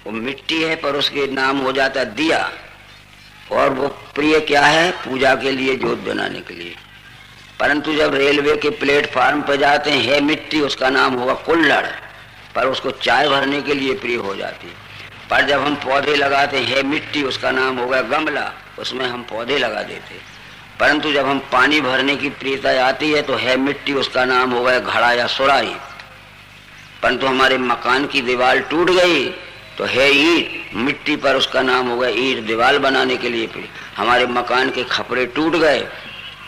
वो मिट्टी है पर उसके नाम हो जाता है दिया, और वो प्रिय क्या है? पूजा के लिए, जोत बनाने के लिए। परंतु जब रेलवे के प्लेटफार्म पर जाते हैं, है मिट्टी, उसका नाम होगा कुल्हड़, पर उसको चाय भरने के लिए प्रिय हो जाती है। पर जब हम पौधे लगाते हैं, है मिट्टी, उसका नाम होगा गमला, उसमें हम पौधे लगा देते हैं। परंतु जब हम पानी भरने की प्रियता आती है तो है मिट्टी, उसका नाम होगा घड़ा या सुराही। परंतु हमारे मकान की दीवार टूट गई तो है ईंट, मिट्टी पर उसका नाम होगा ईंट, दीवार बनाने के लिए प्रिय। हमारे मकान के खपरे टूट गए,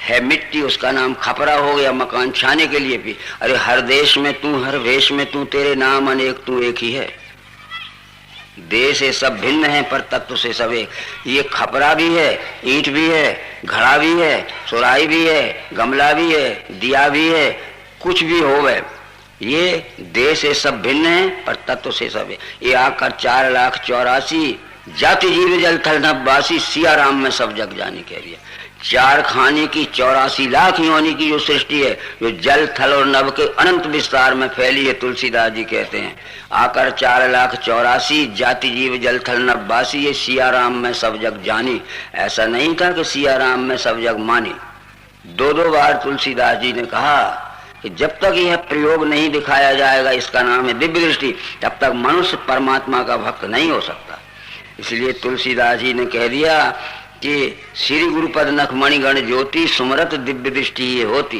है मिट्टी, उसका नाम खपरा हो गया, मकान छाने के लिए भी। अरे हर देश में तू, हर वेश में तू, तेरे नाम अनेक, तू एक ही है। देश से सब भिन्न है पर तत्व से सब एक। ये खपरा भी है, ईंट भी है, घड़ा भी है, सुराही भी है, गमला भी है, दिया भी है, कुछ भी हो गए, ये देश से सब भिन्न है पर तत्व से सब है। ये आकर 4,84,000 जाति जीव जल थल नभवासी, सिया राम में सब जग जाने कह दिया। 4 खाने की 84 लाख योनि की जो सृष्टि है, जो जल थल और नभ के अनंत विस्तार में फैली है, तुलसीदास जी कहते हैं आकर 4,84,000 जाति जीव जल थल नभवासी, ये सिया राम में सब जग जानी। ऐसा नहीं था कि सिया राम में सब जग मानी। 2 बार तुलसीदास जी ने कहा कि जब तक यह प्रयोग नहीं दिखाया जाएगा, इसका नाम है दिव्य दृष्टि, तब तक मनुष्य परमात्मा का भक्त नहीं हो सकता। इसलिए तुलसीदास जी ने कह दिया कि श्री गुरुपद नख मणिगण ज्योति, सुमरत दिव्य दृष्टि ये होती।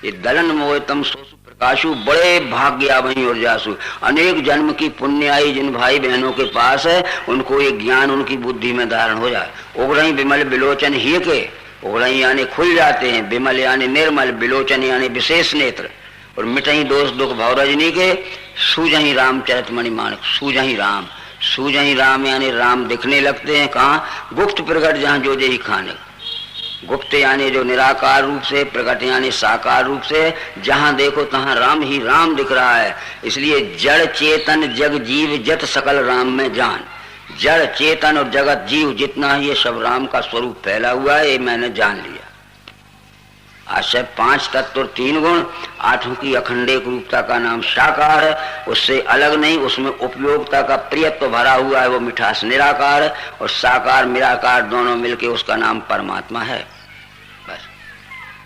ये दलन मोहतम सोसु प्रकाशु, बड़े भाग्य वहीं और जासु। अनेक जन्म की पुण्य आई जिन भाई बहनों के पास है, उनको ये ज्ञान उनकी बुद्धि में धारण हो जाए। उगरही विमल बिलोचन ही के, उगरही यानी खुल जाते हैं, विमल यानी निर्मल, बिलोचन यानी विशेष नेत्र, और मिटही दोष दुख भव रजनी के, सूझही रामचरित मणि मानक। सूझही राम, सूझही राम यानी राम दिखने लगते हैं। कहाँ? गुप्त प्रकट जहाँ जो जही खाने। गुप्त यानी जो निराकार रूप से, प्रकट यानी साकार रूप से, जहाँ देखो तहाँ राम ही राम दिख रहा है। इसलिए जड़ चेतन जग जीव जत सकल राम में जान। जड़ चेतन और जगत जीव जितना ही ये सब राम का स्वरूप फैला हुआ है, ये मैंने जान लिया। आशय 5 तत्व और 3 गुण, 8 की अखंडेक रूपता का नाम साकार है। उससे अलग नहीं, उसमें उपयोगिता का प्रियत्व भरा हुआ है, वो मिठास निराकार है। और साकार निराकार दोनों मिलके उसका नाम परमात्मा है। बस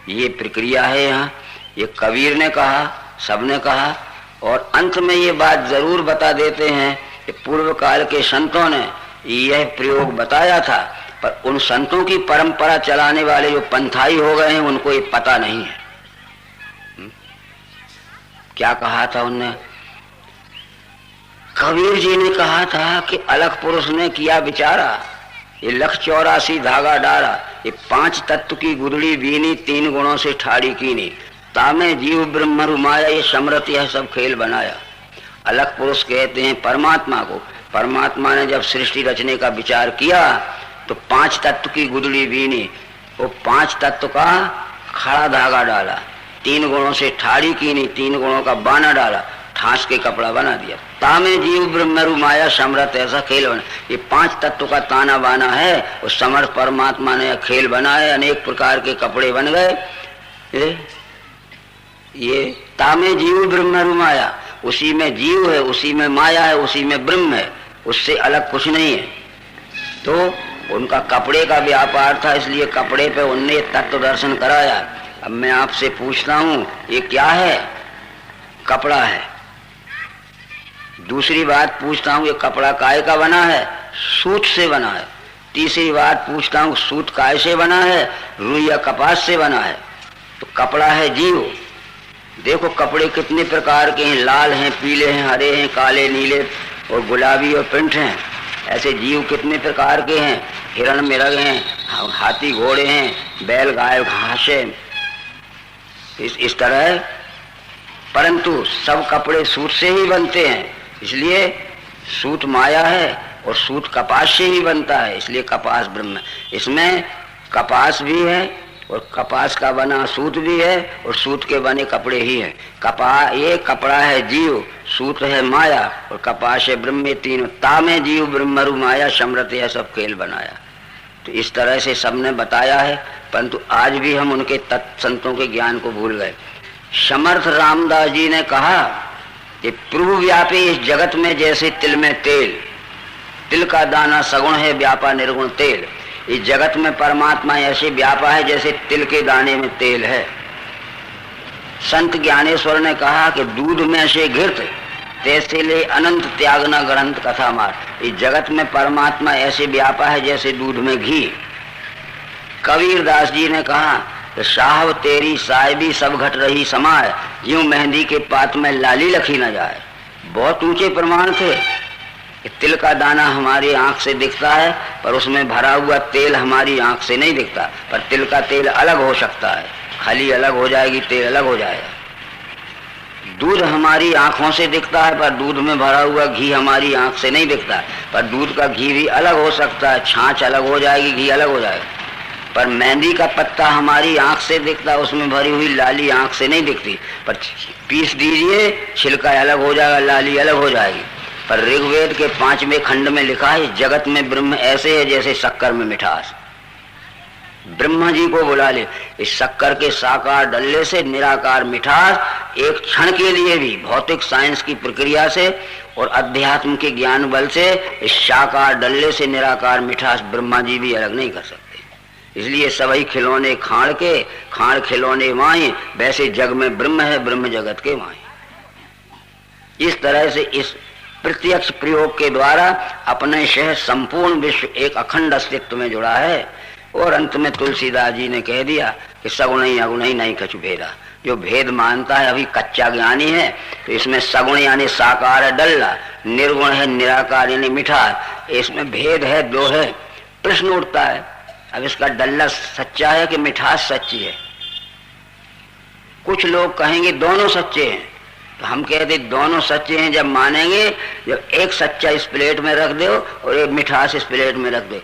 ये प्रक्रिया है। यहाँ ये कबीर ने कहा, सबने कहा, और अंत में ये बात जरूर बता देते हैं कि पूर्व काल के संतों ने यह प्रयोग बताया था, पर उन संतों की परंपरा चलाने वाले जो पंथाई हो गए हैं, उनको ये पता नहीं है। क्या कहा था उनने? कबीर जी ने कहा था कि अलख पुरुष ने किया विचारा, ये 184 धागा डाला, ये 5 तत्व की गुदड़ी बीनी, 3 गुणों से ठाड़ी कीनी, तामे जीव ब्रह्म रुमाया, ये समृत यह सब खेल बनाया। अलख पुरुष कहते हैं परमात्मा को। परमात्मा ने जब सृष्टि रचने का विचार किया तो 5 तत्व की गुदड़ी बीनी, वो 5 तत्व का खड़ा धागा डाला, 3 गुणों से ठाड़ी कीनी, 3 गुणों का बाना डाला, ठास के कपड़ा बना दिया। तामे जीव ब्रह्म रुमाया समर्थ, ऐसा खेल बना। ये 5 तत्व का ताना बाना है, उस समर्थ परमात्मा ने खेल बनाए, अनेक प्रकार के कपड़े बन गए। ये तामे जीव ब्रह्म रुमाया, उसी में जीव है, उसी में माया है, उसी में ब्रह्म है, उससे अलग कुछ नहीं है। तो उनका कपड़े का व्यापार था, इसलिए कपड़े पे उनने तत्व दर्शन कराया। अब मैं आपसे पूछता हूँ, ये क्या है? कपड़ा है। दूसरी बात पूछता हूँ, ये कपड़ा काय का बना है? सूत से बना है। तीसरी बात पूछता हूँ, सूत काय से बना है? रुई या कपास से बना है। तो कपड़ा है जीव। देखो कपड़े कितने प्रकार के हैं, लाल हैं, पीले हैं, हरे हैं, काले, नीले और गुलाबी और पिंट हैं। ऐसे जीव कितने प्रकार के हैं, हिरण मृग हैं, हाथी घोड़े हैं, बैल गाय घास है, इस तरह। परंतु सब कपड़े सूत से ही बनते हैं, इसलिए सूत माया है और सूत कपास से ही बनता है, इसलिए कपास ब्रह्म। इसमें कपास भी है और कपास का बना सूत भी है और सूत के बने कपड़े ही हैं। ये कपड़ा है जीव, सूत है माया और कपास है ब्रह्म। तीनों तामे जीव ब्रह्म रु माया समृत, यह सब खेल बनाया। तो इस तरह से सबने बताया है, परंतु आज भी हम उनके संतों के ज्ञान को भूल गए। समर्थ रामदास जी ने कहा कि प्रभु व्यापी इस जगत में जैसे तिल में तेल। तिल का दाना सगुण है व्यापा निर्गुण तेल। इस जगत में परमात्मा ऐसे व्यापा है जैसे तिल के दाने में तेल है। संत ज्ञानेश्वर ने कहा कि दूध में से घृत तैसे ले अनंत त्याग न ग्रंथ कथा मार। इस जगत में परमात्मा ऐसे व्यापा है जैसे दूध में घी। कबीर दास जी ने कहा कि साहब तेरी साहिबी सब घट रही समाए, यूं मेहंदी के पात में लाली लखी न जाए। बहुत ऊंचे प्रमाण थे। तिल का दाना हमारी आंख से दिखता है पर उसमें भरा हुआ तेल हमारी आंख से नहीं दिखता। पर तिल का तेल अलग हो सकता है, खली अलग हो जाएगी, तेल अलग हो जाएगा। दूध हमारी आंखों से दिखता है पर दूध में भरा हुआ घी हमारी आंख से नहीं दिखता। पर दूध का घी भी अलग हो सकता है, छाछ अलग हो जाएगी, घी अलग हो जाएगा। पर मेहंदी का पत्ता हमारी आंख से दिखता है, उसमें भरी हुई लाली आंख से नहीं दिखती। पर पीस दीजिए, छिलका अलग हो जाएगा, लाली अलग हो जाएगी। पर ऋग्वेद के 5वें खंड में लिखा है जगत में ब्रह्म ऐसे है जैसे शक्कर में मिठास। ब्रह्मा जी को बुला ले, इस शक्कर के साकार डल्ले से निराकार मिठास एक क्षण के लिए भी भौतिक साइंस की प्रक्रिया से और अध्यात्म के ज्ञान बल से इस साकार डल्ले से निराकार मिठास ब्रह्मा जी भी अलग नहीं कर सकते। इसलिए सभी खिलौने खाड़ खिलौने माए, वैसे जग में ब्रह्म है, ब्रह्म जगत के माए। इस तरह से इस प्रत्यक्ष प्रयोग के द्वारा अपने से संपूर्ण विश्व एक अखंड अस्तित्व में जुड़ा है। और अंत में तुलसीदास जी ने कह दिया कि सगुण ही अगुण ही नहीं कछु भेदा। जो भेद मानता है अभी कच्चा ज्ञानी है। तो इसमें सगुण यानी साकार है डल्ला, निर्गुण है निराकार यानी मिठास, इसमें भेद है, दो है। प्रश्न उठता है अब इसका डल्ला सच्चा है कि मिठास सच्ची है? कुछ लोग कहेंगे दोनों सच्चे हैं। तो हम कहते दोनों सच्चे हैं जब मानेंगे जब एक सच्चा इस प्लेट में रख दो और एक मिठास इस प्लेट में रख दे।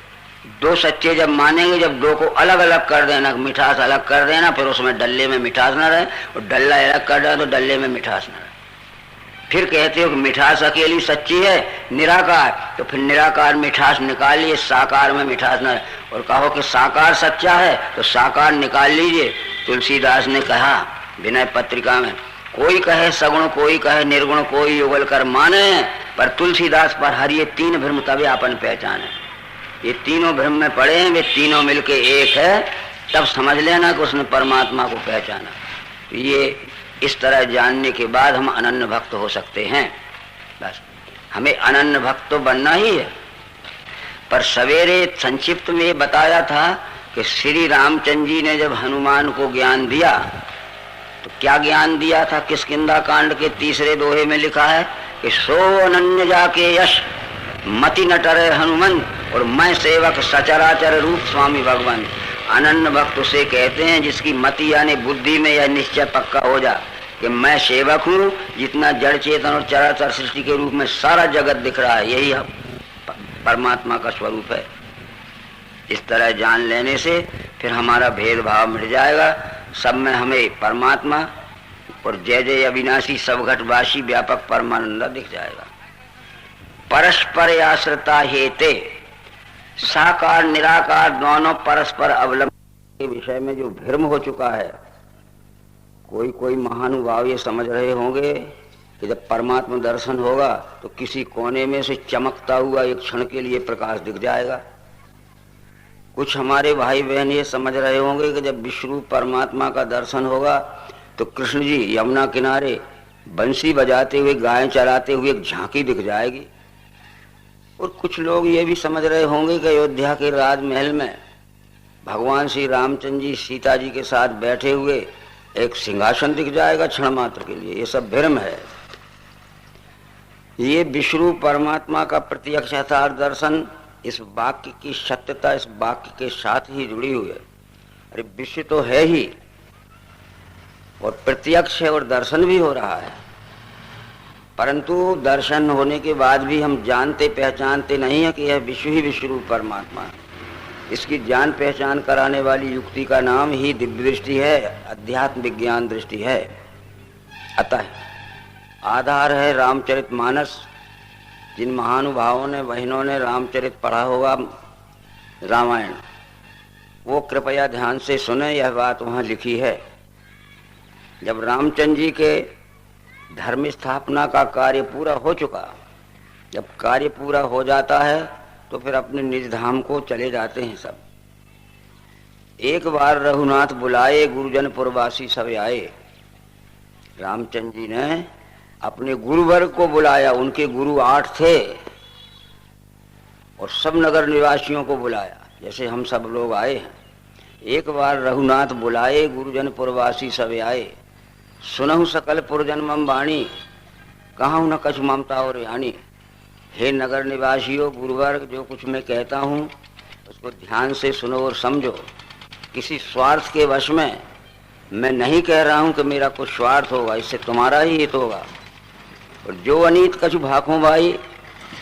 दो सच्चे जब मानेंगे जब दो को अलग अलग कर देना, मिठास अलग कर देना, फिर उसमें डल्ले में मिठास ना रहे, और डल्ला अलग कर देना तो डल्ले में मिठास ना रहे। फिर कहते हो कि मिठास अकेली सच्ची है निराकार, तो फिर निराकार मिठास निकालिए, साकार में मिठास ना रहे। और कहो कि साकार सच्चा है तो साकार निकाल लीजिए। तुलसीदास ने कहा विनय पत्रिका में, कोई कहे सगुण कोई कहे निर्गुण कोई युगल कर माने, पर तुलसीदास पर हर ये तीन भ्रम तभी अपन पहचाने। ये तीनों भ्रम में पड़े हैं, वे तीनों मिलके एक है, तब समझ लेना कि उसने परमात्मा को पहचाना। तो ये इस तरह जानने के बाद हम अनन्य भक्त हो सकते हैं। बस हमें अनन्य भक्त तो बनना ही है। पर सवेरे संक्षिप्त में बताया था कि श्री रामचंद्र जी ने जब हनुमान को ज्ञान दिया तो क्या ज्ञान दिया था? किष्किंधा कांड के 3 दोहे में लिखा है कि सो अनन्य जाके यश मति न टरे हनुमंत, और मैं सेवक सचराचर रूप स्वामी भगवान। अनन्य भक्त उसे कहते हैं जिसकी मति यानी बुद्धि में यह निश्चय पक्का हो जा कि मैं सेवक हूँ, जितना जड़ चेतन और चराचर सृष्टि के रूप में सारा जगत दिख रहा है यही परमात्मा का स्वरूप है। इस तरह जान लेने से फिर हमारा भेदभाव मिट जाएगा। सब में हमें परमात्मा और जय जय अविनाशी सब घटवासी व्यापक परमानंद दिख जाएगा। परस्पर आश्रिता हेते, साकार निराकार दोनों परस्पर अवलंबन के विषय में जो भ्रम हो चुका है, कोई महानुभाव ये समझ रहे होंगे कि जब परमात्मा दर्शन होगा तो किसी कोने में से चमकता हुआ एक क्षण के लिए प्रकाश दिख जाएगा। कुछ हमारे भाई बहन ये समझ रहे होंगे कि जब विश्वरूप परमात्मा का दर्शन होगा तो कृष्ण जी यमुना किनारे बंसी बजाते हुए गायें चराते हुए एक झांकी दिख जाएगी। और कुछ लोग ये भी समझ रहे होंगे कि अयोध्या के राजमहल में भगवान श्री रामचंद्र जी सीता जी के साथ बैठे हुए एक सिंहासन दिख जाएगा क्षण मात्र के लिए। ये सब भ्रम है। ये विश्वरूप परमात्मा का प्रत्यक्ष यथार्थ दर्शन इस वाक्य की सत्यता इस वाक्य के साथ ही जुड़ी हुई है। अरे विश्व तो है ही और प्रत्यक्ष है और दर्शन भी हो रहा है, परंतु दर्शन होने के बाद भी हम जानते पहचानते नहीं है कि यह विश्व ही विश्वरूप परमात्मा है। इसकी जान पहचान कराने वाली युक्ति का नाम ही दिव्य दृष्टि है, अध्यात्म विज्ञान दृष्टि है। अतः आधार है रामचरितमानस। जिन महानुभावों ने बहनों ने रामचरित पढ़ा होगा रामायण, वो कृपया ध्यान से सुने। यह बात वहाँ लिखी है। जब रामचंद्र जी के धर्म स्थापना का कार्य पूरा हो चुका, जब कार्य पूरा हो जाता है तो फिर अपने निज धाम को चले जाते हैं सब। एक बार रघुनाथ बुलाए, गुरुजन पुरवासी सब आए। रामचंद्र जी ने अपने गुरुवर्ग को बुलाया, उनके गुरु 8 थे, और सब नगर निवासियों को बुलाया, जैसे हम सब लोग आए हैं। एक बार रघुनाथ बुलाए, गुरुजन पुरवासी सब आए। सुनहु सकल पुरजन मम वाणी, कहूँ न कछु ममता और यानी। हे नगर निवासियों, गुरुवर्ग, जो कुछ मैं कहता हूँ उसको ध्यान से सुनो और समझो। किसी स्वार्थ के वश में मैं नहीं कह रहा हूँ कि मेरा कुछ स्वार्थ होगा, इससे तुम्हारा ही हित होगा। और जो अनीत कछु भाखों भाई,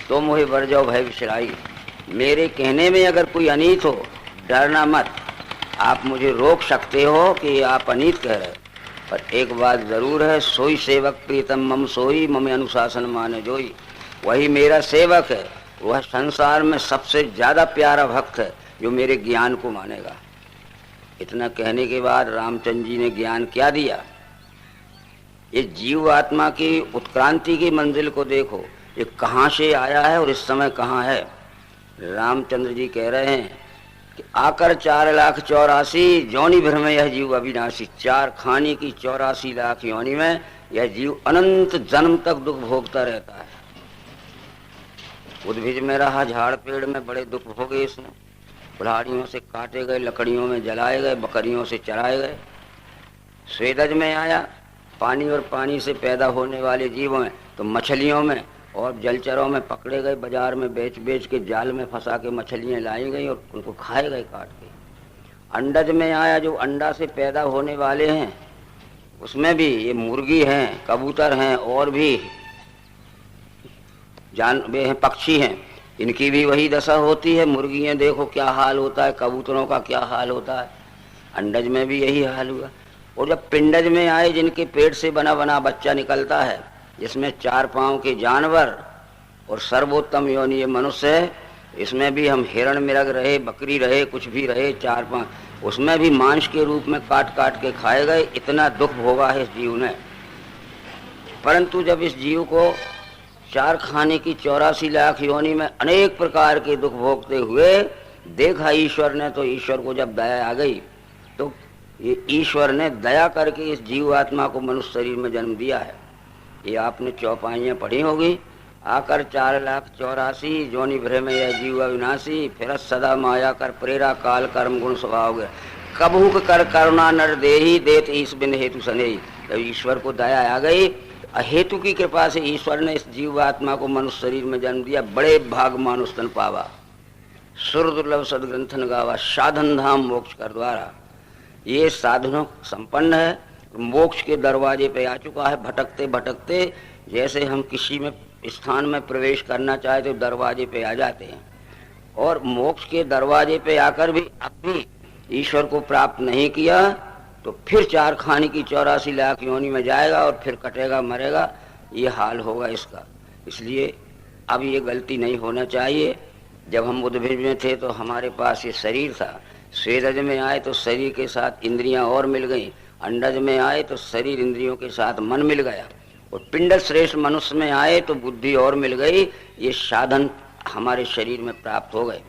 तो मोहे बर जाओ भय विसराई। मेरे कहने में अगर कोई अनीत हो, डरना मत, आप मुझे रोक सकते हो कि आप अनीत कह रहे हो। पर एक बात जरूर है, सोई सेवक प्रीतम मम सोई, मम अनुशासन माने जोई। वही मेरा सेवक है, वह संसार में सबसे ज्यादा प्यारा भक्त है जो मेरे ज्ञान को मानेगा। इतना कहने के बाद रामचंद्र जी ने ज्ञान क्या दिया। ये जीव आत्मा की उत्क्रांति की मंजिल को देखो, ये कहाँ से आया है और इस समय कहाँ है। रामचंद्र जी कह रहे हैं कि आकर 4,84,000 योनि भर में यह जीव अविनाशी। 4 खाने की 84 लाख योनि में यह जीव अनंत जन्म तक दुख भोगता रहता है। उद्भिज में रहा, झाड़ पेड़ में बड़े दुख भोगे इसने, कुल्हाड़ियों से काटे गए, लकड़ियों में जलाए गए, बकरियों से चराए गए। स्वेदज में आया, पानी और पानी से पैदा होने वाले जीवों में, तो मछलियों में और जलचरों में पकड़े गए, बाजार में बेच बेच के जाल में फंसा के मछलियाँ लाई गई और उनको खाए गए काट के। अंडज में आया, जो अंडा से पैदा होने वाले हैं, उसमें भी ये मुर्गी हैं, कबूतर हैं और भी जानवर हैं, पक्षी हैं, इनकी भी वही दशा होती है। मुर्गियाँ देखो क्या हाल होता है, कबूतरों का क्या हाल होता है, अंडज में भी यही हाल हुआ। और जब पिंडज में आए, जिनके पेट से बना बना बच्चा निकलता है, जिसमें 4 पांव के जानवर और सर्वोत्तम योनि मनुष्य है, इसमें भी हम हिरण मृग रहे, बकरी रहे, कुछ भी रहे, 4 पांव, उसमें भी मांस के रूप में काट काट के खाए गए। इतना दुख भोगा है इस जीव ने। परंतु जब इस जीव को 4 खाने की 84 लाख योनि में अनेक प्रकार के दुख भोगते हुए देखा ईश्वर ने, तो ईश्वर को जब दया आ गई, तो ये ईश्वर ने दया करके इस जीव आत्मा को मनुष्य शरीर में जन्म दिया है। ये आपने चौपाइयाँ पढ़ी होगी। आकर 4,84,000 योनि भ्रम में यह जीव अविनाशी, फिर सदा माया कर प्रेरा काल कर्म गुण स्वभाव गए। कबहुक कर करुणा नर देही, देत ईश बिन हेतु सनेही। जब ईश्वर को दया आ गई, अहेतु की कृपा से ईश्वर ने इस जीव आत्मा को मनुष्य शरीर में जन्म दिया। बड़े भाग मानुष तन पावा, सुर दुर्लभ सदग्रंथन गावा, साधन धाम मोक्ष कर द्वारा। ये साधनों संपन्न है, मोक्ष के दरवाजे पे आ चुका है। भटकते भटकते जैसे हम किसी में स्थान में प्रवेश करना चाहे तो दरवाजे पे आ जाते हैं, और मोक्ष के दरवाजे पे आकर भी अब भी ईश्वर को प्राप्त नहीं किया तो फिर 4 खाने की 84 लाख योनि में जाएगा और फिर कटेगा, मरेगा। ये हाल होगा इसका। इसलिए अब ये गलती नहीं होना चाहिए। जब हम उद्भिज में थे तो हमारे पास ये शरीर था, स्वेदज में आए तो शरीर के साथ इंद्रियां और मिल गई, अंडज में आए तो शरीर इंद्रियों के साथ मन मिल गया, और पिंड श्रेष्ठ मनुष्य में आए तो बुद्धि और मिल गई। ये साधन हमारे शरीर में प्राप्त हो गए।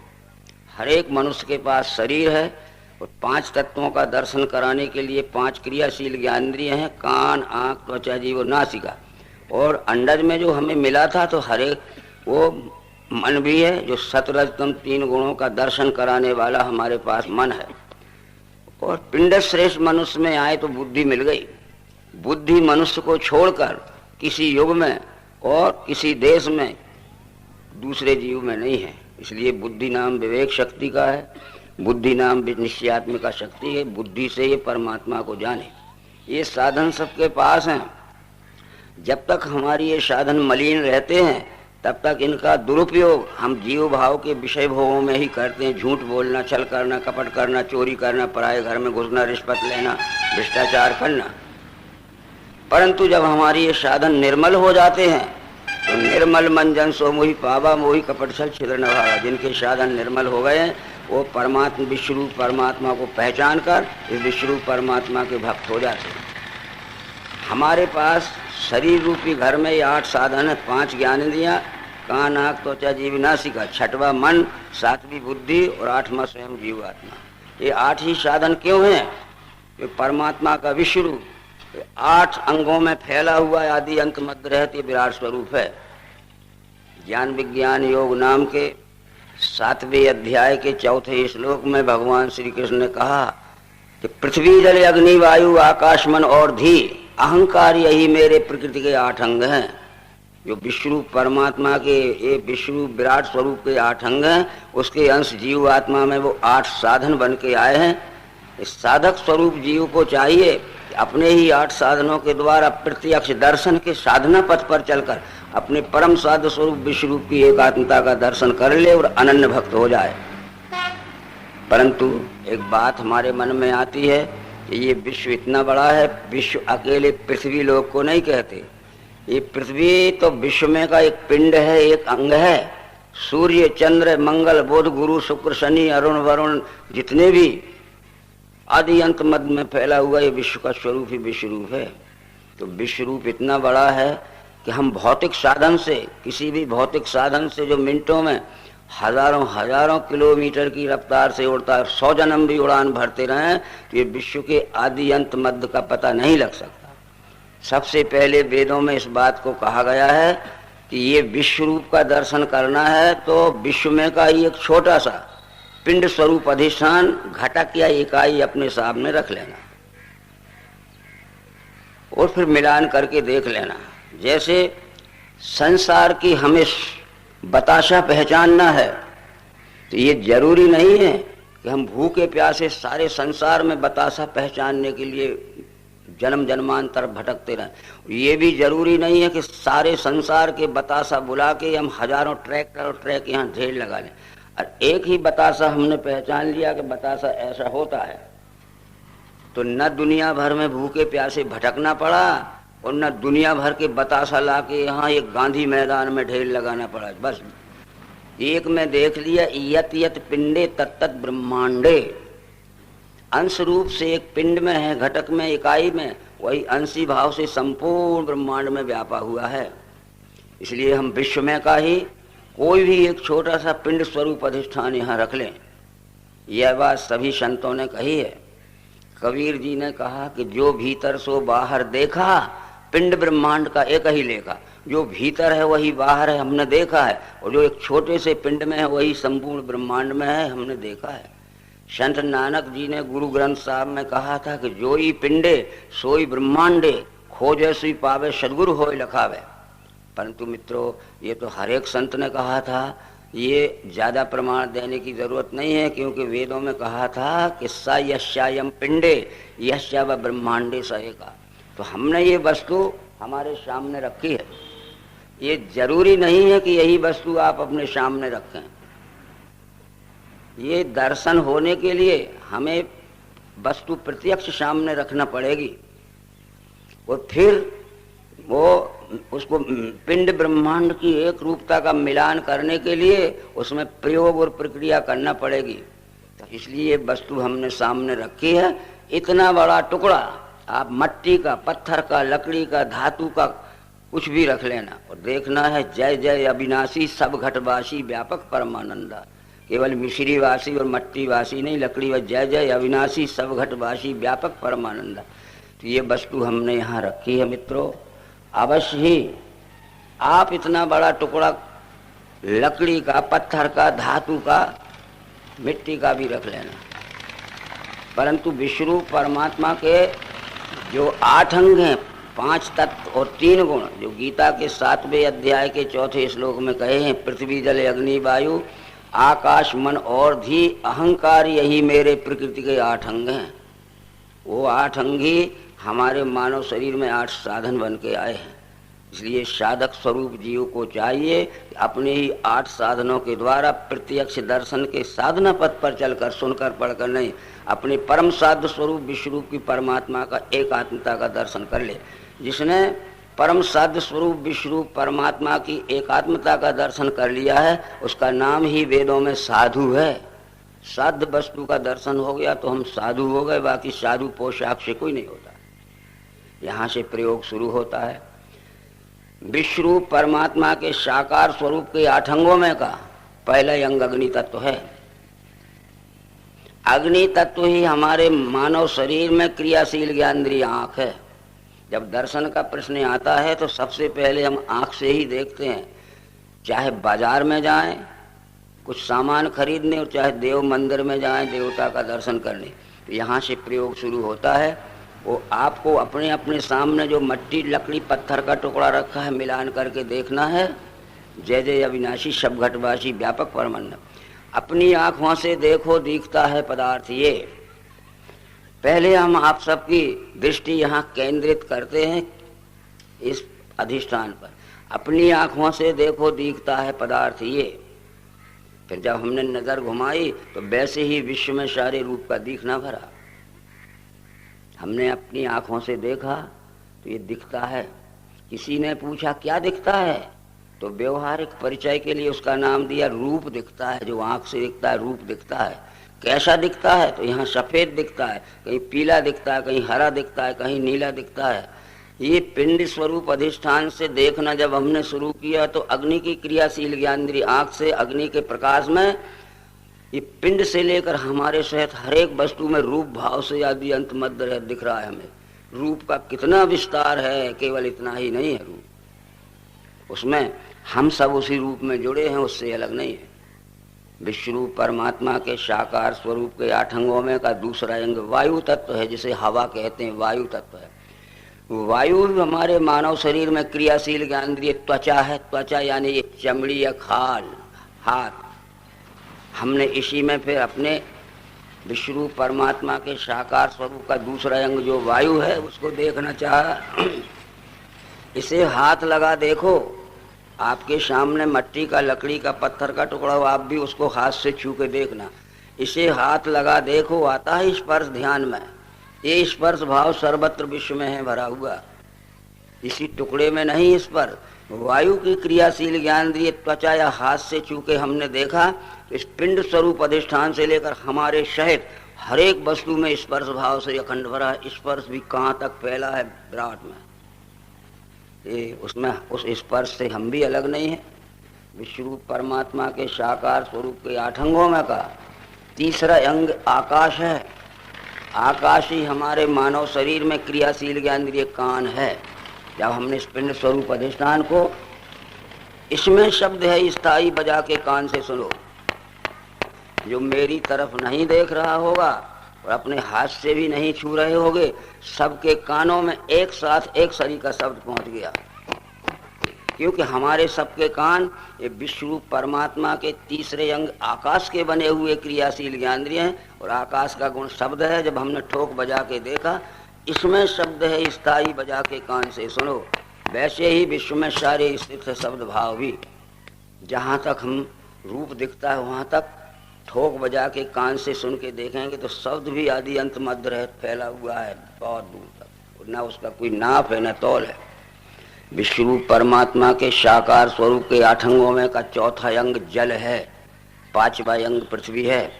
हर एक मनुष्य के पास शरीर है, और 5 तत्वों का दर्शन कराने के लिए 5 क्रियाशील ज्ञानेंद्रिय हैं, कान, आँख, त्वचा, जीव और नासिका। और अंडज में जो हमें मिला था तो हर एक वो मन भी है, जो सतरजतम 3 गुणों का दर्शन कराने वाला हमारे पास मन है। और पिंड श्रेष्ठ मनुष्य में आए तो बुद्धि मिल गई। बुद्धि मनुष्य को छोड़कर किसी युग में और किसी देश में दूसरे जीव में नहीं है। इसलिए बुद्धि नाम विवेक शक्ति का है, बुद्धि नाम निश्चयात्मिका शक्ति है। बुद्धि से ये परमात्मा को जाने। ये साधन सबके पास हैं। जब तक हमारी ये साधन मलिन रहते हैं तब तक इनका दुरुपयोग हम जीव भाव के विषय भोगों में ही करते हैं। झूठ बोलना, छल करना, कपट करना, चोरी करना, पराये घर में घुसना, रिश्वत लेना, भ्रष्टाचार करना। परंतु जब हमारी ये साधन निर्मल हो जाते हैं तो निर्मल मन जन सो मोहि पावा, मोहि कपट छल छिद्र न भावा। जिनके साधन निर्मल हो गए हैं वो परमात्मा विश्वरूप परमात्मा को पहचान कर इस विश्वरूप परमात्मा के भक्त हो जाते हैं। हमारे पास शरीर रूपी घर में ये 8 साधन है, 5 ज्ञानेंद्रियां, कान आँख त्वचा जीव नासिका, छठवां मन, सातवीं बुद्धि और आठवां स्वयं जीव आत्मा। ये 8 ही साधन क्यों हैं? ये परमात्मा का विश्व रूप 8 अंगों में फैला हुआ आदि अंत मध्य रहते विराट स्वरूप है। ज्ञान विज्ञान योग नाम के 7वें अध्याय के 4थे श्लोक में भगवान श्री कृष्ण ने कहा कि पृथ्वी जल अग्नि वायु आकाश मन और धी अहंकार यही मेरे प्रकृति के 8 अंग हैं। जो विश्वरूप परमात्मा के ये विश्वरूप विराट स्वरूप के 8 अंग हैं, उसके अंश जीव आत्मा में वो 8 साधन बन के आए हैं। इस साधक स्वरूप जीव को चाहिए कि अपने ही 8 साधनों के द्वारा प्रत्यक्ष दर्शन के साधना पथ पर चलकर अपने परम साध स्वरूप विश्वरूप की एकात्मता का दर्शन कर ले और अनन्य भक्त हो जाए। परंतु एक बात हमारे मन में आती है कि ये विश्व इतना बड़ा है, विश्व अकेले पृथ्वी लोक को नहीं कहते। ये पृथ्वी तो विश्व में का एक पिंड है, एक अंग है। सूर्य चंद्र मंगल बुध गुरु शुक्र शनि अरुण वरुण जितने भी आदि अंत मध्य में फैला हुआ ये विश्व का स्वरूप ही विश्व रूप है। तो विश्व रूप इतना बड़ा है कि हम भौतिक साधन से, किसी भी भौतिक साधन से जो मिनटों में हजारों हजारों किलोमीटर की रफ्तार से उड़ता है, 100 जन्म भी उड़ान भरते रहें तो ये विश्व के आदि अंत मध्य का पता नहीं लग सकता। सबसे पहले वेदों में इस बात को कहा गया है कि ये विश्व रूप का दर्शन करना है तो विश्व में का ही एक छोटा सा पिंड स्वरूप अधिष्ठान घटक या इकाई अपने सामने रख लेना और फिर मिलान करके देख लेना। जैसे संसार की हमें बताशा पहचानना है तो ये जरूरी नहीं है कि हम भूखे प्यासे सारे संसार में बताशा पहचानने के लिए जन्म जन्मांतर भटकते रहें। ये भी जरूरी नहीं है कि सारे संसार के बतासा बुला के हम हजारों ट्रैक्टर और ट्रैक यहाँ ढेर लगा लें और एक ही बतासा हमने पहचान लिया कि बतासा ऐसा होता है तो न दुनिया भर में भूखे प्यासे भटकना पड़ा और न दुनिया भर के बतासा ला के यहाँ एक गांधी मैदान में ढेर लगाना पड़ा। बस एक में देख लिया, यत यत पिंडे तत्त ब्रह्मांडे। अंश रूप से एक पिंड में है, घटक में, इकाई में, वही अंशी भाव से संपूर्ण ब्रह्मांड में व्यापा हुआ है। इसलिए हम विश्व में का ही कोई भी एक छोटा सा पिंड स्वरूप अधिष्ठान यहाँ रख लें। यह बात सभी संतों ने कही है। कबीर जी ने कहा कि जो भीतर सो बाहर देखा, पिंड ब्रह्मांड का एक ही लेखा। जो भीतर है वही बाहर है, हमने देखा है, और जो एक छोटे से पिंड में है वही संपूर्ण ब्रह्मांड में है, हमने देखा है। संत नानक जी ने गुरु ग्रंथ साहब में कहा था कि जो ही पिंडे सोई ब्रह्मांडे, खोजे सुई पावे सदगुरु होय लखावे। परंतु मित्रों, ये तो हर एक संत ने कहा था, ये ज्यादा प्रमाण देने की जरूरत नहीं है, क्योंकि वेदों में कहा था कि सा यश्यायम पिंडे यश्या व ब्रह्मांडे स एका। तो हमने ये वस्तु हमारे सामने रखी है। ये जरूरी नहीं है कि यही वस्तु आप अपने सामने रखें। ये दर्शन होने के लिए हमें वस्तु प्रत्यक्ष सामने रखना पड़ेगी और फिर वो उसको पिंड ब्रह्मांड की एक रूपता का मिलान करने के लिए उसमें प्रयोग और प्रक्रिया करना पड़ेगी। तो इसलिए वस्तु हमने सामने रखी है। इतना बड़ा टुकड़ा आप मट्टी का, पत्थर का, लकड़ी का, धातु का कुछ भी रख लेना और देखना है जय जय अविनाशी सब घटवासी व्यापक परमानंदा। केवल मिश्री वासी और मट्टी वासी नहीं, लकड़ी व जय जय अविनाशी सब घटवासी व्यापक परमानंदा। तो ये वस्तु हमने यहाँ रखी है मित्रों। अवश्य ही आप इतना बड़ा टुकड़ा लकड़ी का, पत्थर का, धातु का, मिट्टी का भी रख लेना, परंतु विश्वरूप परमात्मा के जो 8 अंग हैं, 5 तत्व और 3 गुण, जो गीता के 7वें अध्याय के 4थे श्लोक में कहे हैं, पृथ्वी जल अग्नि वायु आकाश मन और धी अहंकार यही मेरे प्रकृति के 8 अंग हैं। वो 8 अंग ही हमारे मानव शरीर में 8 साधन बन के आए हैं। इसलिए साधक स्वरूप जीव को चाहिए कि अपने ही 8 साधनों के द्वारा प्रत्यक्ष दर्शन के साधना पथ पर चलकर, सुनकर पढ़कर नहीं, अपने परम साध स्वरूप विश्वरूप की परमात्मा का एकात्मता का दर्शन कर ले। जिसने परम साध्य स्वरूप विश्वरूप परमात्मा की एकात्मता का दर्शन कर लिया है, उसका नाम ही वेदों में साधु है। साध्य वस्तु का दर्शन हो गया तो हम साधु हो गए, बाकी साधु पोशाक से कोई नहीं होता। यहाँ से प्रयोग शुरू होता है। विश्वरूप परमात्मा के साकार स्वरूप के 8 अंगों में का पहला अंग अग्नि तत्व है। अग्नि तत्व ही हमारे मानव शरीर में क्रियाशील ज्ञानेंद्रिय आंख है। जब दर्शन का प्रश्न आता है तो सबसे पहले हम आंख से ही देखते हैं। चाहे बाजार में जाएं कुछ सामान खरीदने और चाहे देव मंदिर में जाएं देवता का दर्शन करने, तो यहाँ से प्रयोग शुरू होता है। वो आपको अपने अपने सामने जो मट्टी लकड़ी पत्थर का टुकड़ा रखा है मिलान करके देखना है। जय जय अविनाशी सब घटवासी व्यापक परमानंद। अपनी आंखों से देखो दिखता है पदार्थ ये। पहले हम आप सबकी दृष्टि यहाँ केंद्रित करते हैं इस अधिष्ठान पर। अपनी आंखों से देखो दिखता है पदार्थ ये। फिर जब हमने नजर घुमाई तो वैसे ही विश्व में सारे रूप का दिखना भरा। हमने अपनी आंखों से देखा तो ये दिखता है। किसी ने पूछा क्या दिखता है, तो व्यवहारिक परिचय के लिए उसका नाम दिया रूप दिखता है। जो आंख से दिखता है रूप दिखता है। कैसा दिखता है, तो यहाँ सफेद दिखता है, कहीं पीला दिखता है, कहीं हरा दिखता है, कहीं नीला दिखता है। ये पिंड स्वरूप अधिष्ठान से देखना जब हमने शुरू किया तो अग्नि की क्रियाशील ज्ञानेंद्रिय आंख से अग्नि के प्रकाश में ये पिंड से लेकर हमारे सहित हर एक वस्तु में रूप भाव से आदि अंत मध्य दिख रहा है। हमें रूप का कितना विस्तार है, केवल इतना ही नहीं है रूप, उसमें हम सब उसी रूप में जुड़े हैं, उससे अलग नहीं है। विश्वरूप परमात्मा के साकार स्वरूप के 8 अंगों में का दूसरा अंग वायु तत्व है, जिसे हवा कहते हैं। वायु तत्व है। वायु हमारे मानव शरीर में क्रियाशील ज्ञानेंद्रिय त्वचा है। त्वचा यानी ये चमड़ी या खाल, हाथ। हमने इसी में फिर अपने विश्वरूप परमात्मा के साकार स्वरूप का दूसरा अंग जो वायु है उसको देखना चाहा। इसे हाथ लगा देखो। आपके सामने मट्टी का, लकड़ी का, पत्थर का टुकड़ा हो, आप भी उसको हाथ से छू के देखना। इसे हाथ लगा देखो, आता है स्पर्श ध्यान में। ये स्पर्श भाव सर्वत्र विश्व में है भरा हुआ, इसी टुकड़े में नहीं स्पर्श। वायु की क्रियाशील ज्ञानेंद्रिय त्वचा या हाथ से छू के हमने देखा तो इस पिंड स्वरूप अधिष्ठान से लेकर हमारे सहित हर एक वस्तु में स्पर्श भाव से अखंड भरा है। स्पर्श भी कहाँ तक फैला है विराट में, ये उसमें उस स्पर्श से हम भी अलग नहीं है। विश्वरूप परमात्मा के साकार स्वरूप के 8 अंगों में का तीसरा अंग आकाश है। आकाश ही हमारे मानव शरीर में क्रियाशील ज्ञानेंद्रिय कान है। जब हमने इस पिंड स्वरूप अधिष्ठान को, इसमें शब्द है स्थायी, बजा के कान से सुनो। जो मेरी तरफ नहीं देख रहा होगा और अपने हाथ से भी नहीं छू रहे होगे, सबके कानों में एक साथ एक सरी का शब्द पहुंच गया। क्योंकि हमारे सबके कान ये विश्वरूप परमात्मा के तीसरे अंग आकाश के बने हुए क्रियाशील ज्ञानेंद्रिय हैं। और आकाश का गुण शब्द है। जब हमने ठोक बजा के देखा, इसमें शब्द है स्थायी, बजा के कान से सुनो। वैसे ही विश्व में सारे स्थित है शब्द भाव भी। जहाँ तक हम रूप दिखता है वहाँ तक ठोक बजा के कान से सुन के देखेंगे तो शब्द भी आदि अंत मध्य रहित फैला हुआ है बहुत दूर तक। न उसका कोई नाप है न तौल है। विश्वरूप परमात्मा के साकार स्वरूप के 8 अंगों में का चौथा अंग जल है। 5वां अंग पृथ्वी है।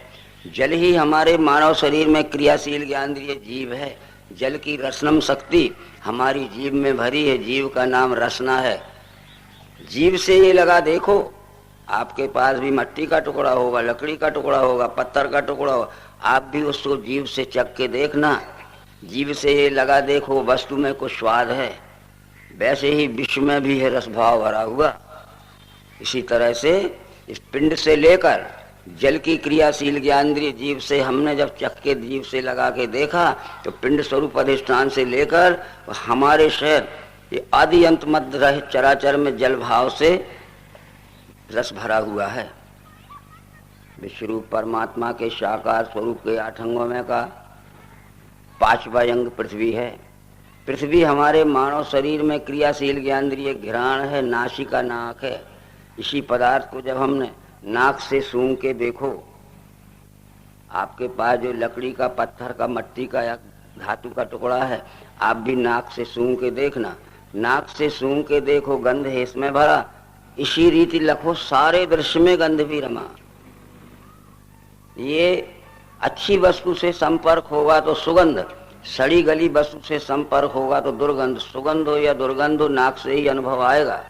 जल ही हमारे मानव शरीर में क्रियाशील ज्ञानेंद्रिय जीव है। जल की रसनम शक्ति हमारी जीव में भरी है। जीव का नाम रसना है। जीव से ये लगा देखो, आपके पास भी मट्टी का टुकड़ा होगा, लकड़ी का टुकड़ा होगा, पत्थर का टुकड़ा होगा, आप भी उसको जीव से चख के देखना। जीव से ये लगा देखो, वस्तु में कुछ स्वाद है। वैसे ही विश्व में भी है रस भाव भरा हुआ। इसी तरह से इस पिंड से लेकर जल की क्रियाशील ज्ञानेंद्रिय जीव से हमने जब चख के जीव से लगा के देखा तो पिंड स्वरूप अधिष्ठान से लेकर हमारे शहर ये आदि अंत मध्य रहित चराचर में जल भाव से रस भरा हुआ है। विश्वरूप परमात्मा के साकार स्वरूप के 8 अंगों में का 5वां अंग पृथ्वी है। पृथ्वी हमारे मानव शरीर में क्रियाशील ज्ञानेंद्रिय घ्राण है, नासिका नाक है। इसी पदार्थ को जब हमने नाक से सूंघ के देखो, आपके पास जो लकड़ी का, पत्थर का, मट्टी का या धातु का टुकड़ा है, आप भी नाक से सूंघ के देखना। नाक से सूंघ के देखो, गंध है इसमें भरा। इसी रीति लखो सारे दृश्य में गंध भी रमा। ये अच्छी वस्तु से संपर्क होगा तो सुगंध, सड़ी गली वस्तु से संपर्क होगा तो दुर्गंध, सुगंध हो या दुर्गंध हो नाक से ही अनुभव आएगा।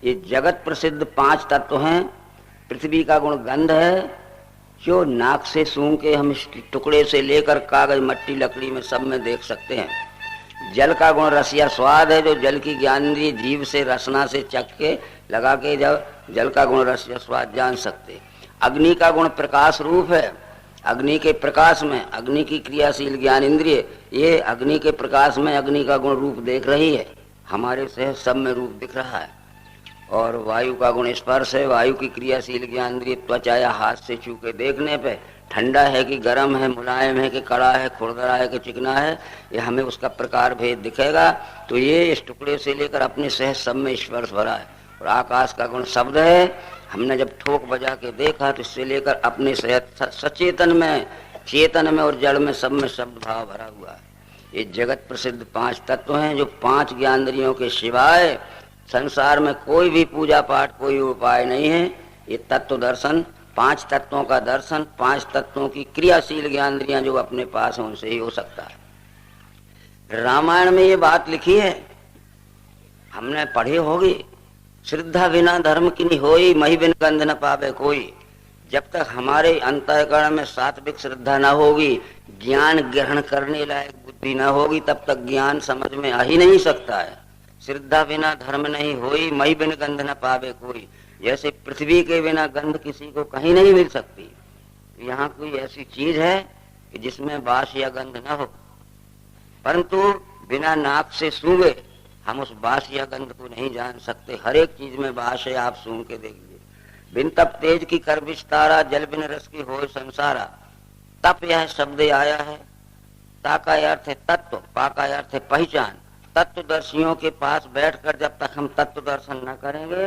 ये जगत प्रसिद्ध 5 तत्व हैं। पृथ्वी का गुण गंध है, जो नाक से सूंघ के हम इस टुकड़े से लेकर कागज, मट्टी, लकड़ी में सब में देख सकते हैं। जल का गुण रस या स्वाद है, जो जल की ज्ञानेंद्रिय जीभ से रसना से चख के लगा के जब जल का गुण रस या स्वाद जान सकते। अग्नि का गुण प्रकाश रूप है, अग्नि के प्रकाश में अग्नि की क्रियाशील ज्ञान इंद्रिय ये अग्नि के प्रकाश में अग्नि का गुण रूप देख रही है, हमारे से सब में रूप दिख रहा है। और वायु का गुण स्पर्श है, वायु की क्रियाशील ज्ञान इंद्रिय त्वचा या हाथ से छू के देखने पे ठंडा है कि गर्म है, मुलायम है कि कड़ा है, खुरदरा है कि चिकना है, ये हमें उसका प्रकार भेद दिखेगा। तो ये इस टुकड़े से लेकर अपने सहज सब में स्पर्श भरा है। और आकाश का गुण शब्द है, हमने जब ठोक बजा के देखा तो इससे लेकर अपने सहज सचेतन में, चेतन में और जड़ में सब में शब्द भाव भरा हुआ है। ये जगत प्रसिद्ध 5 तत्व हैं, जो 5 ज्ञानेंद्रियों के सिवाय संसार में कोई भी पूजा पाठ, कोई उपाय नहीं है। ये तत्व दर्शन, 5 तत्वों का दर्शन, 5 तत्वों की क्रियाशील ज्ञानेंद्रियां जो अपने पास हैं उनसे ही हो सकता है। रामायण में ये बात लिखी है, हमने पढ़ी होगी, श्रद्धा बिना धर्म की नहीं होई, मही बिन गंध न पावे कोई। जब तक हमारे अंतःकरण में सात्विक श्रद्धा न होगी, ज्ञान ग्रहण करने लायक बुद्धि न होगी, तब तक ज्ञान समझ में आ ही नहीं सकता है। श्रद्धा बिना धर्म नहीं होई, मही बिन गंध न पावे कोई। जैसे पृथ्वी के बिना गंध किसी को कहीं नहीं मिल सकती, यहाँ कोई ऐसी चीज है कि जिसमें बास या गंध न हो, परंतु बिना नाक से सूंघे हम उस बास या गंध को नहीं जान सकते। हर एक चीज में बास है, आप सूंघ के देख लीजिए। बिन तप तेज की कर विस्तारा, जल बिन रस की होय संसारा। तप यह शब्द आया है, ता का अर्थ है तत्व, पा का अर्थ है पहचान। तत्वदर्शियों के पास बैठकर जब तक हम तत्व दर्शन न करेंगे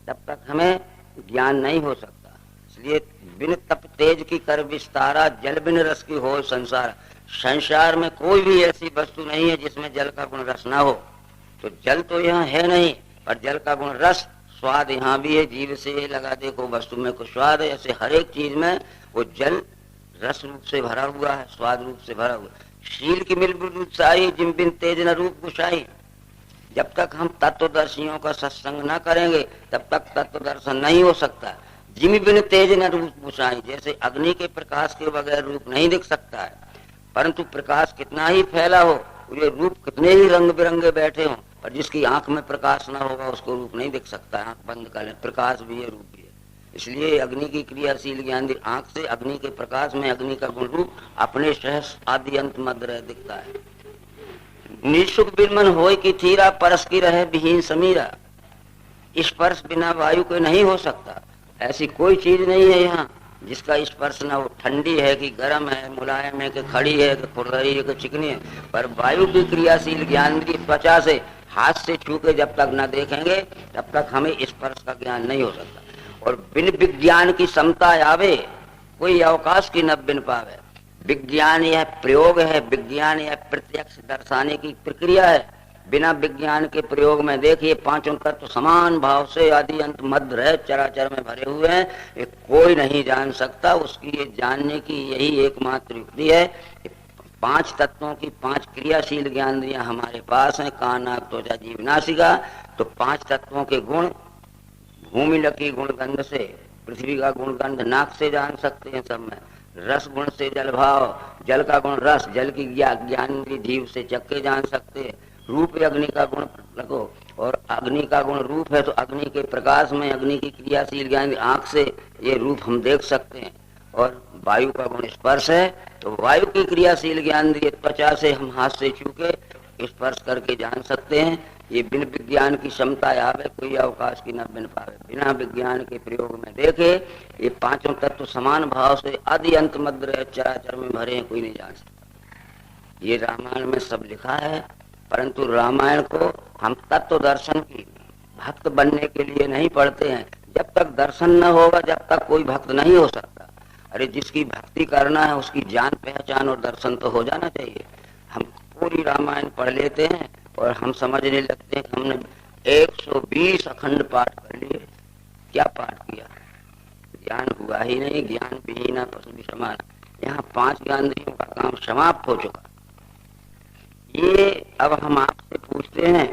तब तक हमें ज्ञान नहीं हो सकता। इसलिए बिन तप तेज की कर विस्तारा, जल बिन रस की हो संसार। संसार में कोई भी ऐसी वस्तु नहीं है जिसमें जल का गुण रस ना हो। तो जल तो यहाँ है नहीं, पर जल का गुण रस स्वाद यहाँ भी है। जीव से लगा देखो वस्तु में कुछ स्वाद है, ऐसे हर एक चीज में वो जल रस रूप से भरा हुआ है, स्वाद रूप से भरा हुआ है। शील की मिल उत्साही, जिम बिन तेज न रूप गुसाई। जब तक हम तत्वदर्शियों का सत्संग न करेंगे तब तक तत्व दर्शन नहीं हो सकता। जिम बिन तेज न रूप गुसाई, जैसे अग्नि के प्रकाश के बगैर रूप नहीं दिख सकता है, परंतु प्रकाश कितना ही फैला हो, ये रूप कितने ही रंग बिरंगे बैठे हों, पर जिसकी आंख में प्रकाश न होगा उसको रूप नहीं दिख सकता। आंख बंद कर ले, प्रकाश भी है, रूप भी है। इसलिए अग्नि की क्रियाशील ज्ञान आंख से अग्नि के प्रकाश में अग्नि का गुण रूप अपने सहस आदि अंत मध्य दिखता है। निःसुख बिन होय की थीरा, परस की रहे विहीन समीरा। स्पर्श बिना वायु के नहीं हो सकता। ऐसी कोई चीज नहीं है यहाँ जिसका स्पर्श न हो। ठंडी है कि गर्म है, मुलायम है कि खड़ी है कि खुरदरी है कि चिकनी है, पर वायु की क्रियाशील ज्ञान की त्वचा से, हाथ से छू के जब तक न देखेंगे तब तक हमें स्पर्श का ज्ञान नहीं हो सकता। और बिन विज्ञान की समता आवे, कोई अवकाश की न बिन पावे। विज्ञान यह प्रयोग है, विज्ञान यह प्रत्यक्ष दर्शाने की प्रक्रिया है। बिना विज्ञान के प्रयोग में देखिए पांचों तत्व समान भाव से आदि अंत मध्य है, चराचर में भरे हुए हैं, ये कोई नहीं जान सकता। उसकी ये जानने की यही एकमात्र युक्ति है। 5 तत्वों की 5 क्रियाशील ज्ञानेंद्रियां हमारे पास हैं, कान नाक त्वचा जीभ नासिका। तो 5 तत्वों के गुण, भूमि लकी गुण गंध से, पृथ्वी का गुण गंध नाक से जान सकते हैं सब में। रस गुण से जल भाव, जल का गुण रस, जल की ज्ञान जीव से चक्के जान सकते हैं। रूप अग्नि का गुण लगो, और अग्नि का गुण रूप है तो अग्नि के प्रकाश में अग्नि की क्रियाशील ज्ञान आंख से ये रूप हम देख सकते हैं। और वायु का गुण स्पर्श है तो वायु की क्रियाशील ज्ञान त्वचा से हम हाथ से छू के स्पर्श करके जान सकते हैं। ये बिन विज्ञान की क्षमता आवे, कोई अवकाश की न बिन पावे। बिना विज्ञान के प्रयोग में देखे ये पांचों तत्व समान भाव से आदि अंत मध्य चराचर में भरे हैं, कोई नहीं जान सकता। ये रामायण में सब लिखा है, परंतु रामायण को हम तत्व दर्शन की भक्त बनने के लिए नहीं पढ़ते हैं। जब तक दर्शन न होगा जब तक कोई भक्त नहीं हो सकता। अरे जिसकी भक्ति करना है उसकी जान पहचान और दर्शन तो हो जाना चाहिए। हम पूरी रामायण पढ़ लेते हैं और हम समझने लगते हैं कि हमने 120 अखंड पाठ कर लिए। क्या पाठ किया? ज्ञान हुआ ही नहीं। ज्ञान विहीना पशु भी समान। यहाँ 5 ज्ञानेंद्रियों का काम समाप्त हो चुका। ये अब हम आपसे पूछते हैं